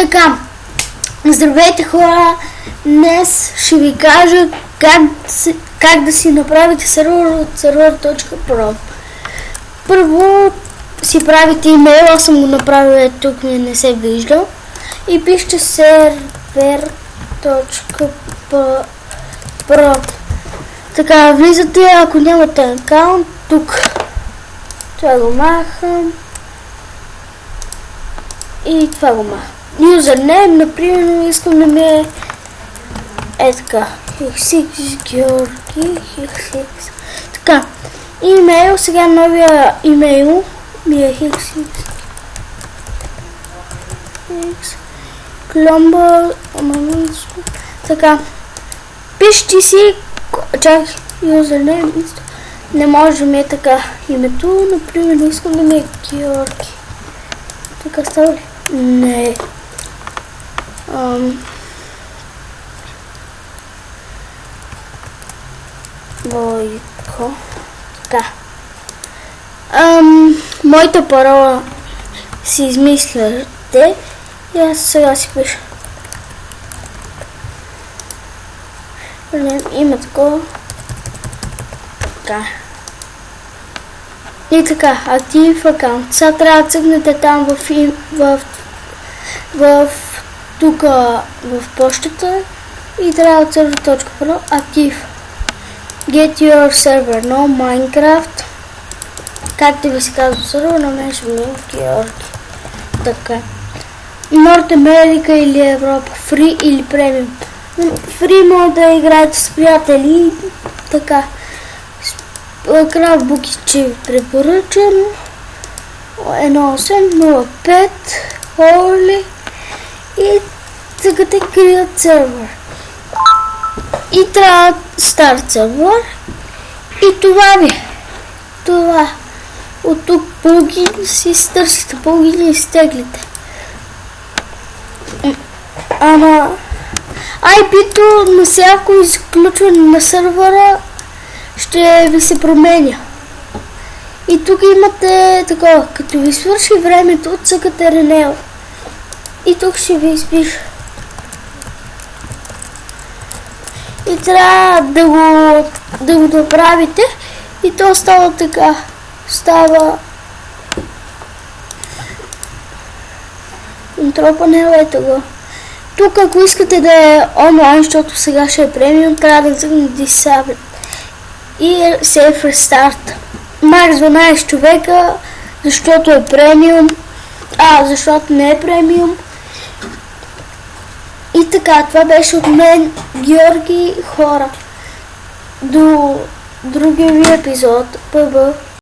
Така, здравейте хора, днес ще ви кажа как да си направите сервер от server.pro. Първо си правите имейл, аз съм го направил, тук ми не се вижда, и пишете server.pro. Така, влизате, ако нямате акаунт, тук това го махам и това го махам. Юзернейм, например, искам да ми е така, Георги. Така, имейл, сега новия имейл ми е Кломба. Така, пишете си, юзернейм, не може да ми е така името, например, не искам да ми е Георги. Така става ли? Не. Бойко. Така. Моята парола си измисляте и аз сега си пиша. Има такова. Така. И така, актив акаунт. Сега трябва да цъкнете там тук в почтата и трябва да server.pro актив. Get your server, no Minecraft. Както ви се казва сервер, на мен ще ми Георги. Така. Норт Америка или Европа, Free или Premium. Free може да играете с приятели. Така. Крафтбуки, че ви препоръчам. 1805 Holy и цъкате Create сервер. И трябва старт сервер. И това ви. Това. От тук плагин си стърсите плагин и изтеглите. Ама IP-то на всяко изключване на сервера ще ви се променя. И тук имате такова, като ви свърши времето, цъкате Ренел. И тук ще ви изпиша. И трябва да го направите и то става така. Става контрол панел, ето го. Тук ако искате да е онлайн, защото сега ще е премиум, трябва да цъкнете Disable и Save Restart. Макс 12 човека, защото е премиум, защото не е премиум. И така, това беше от мен, Георги, хора. До другия ви епизод.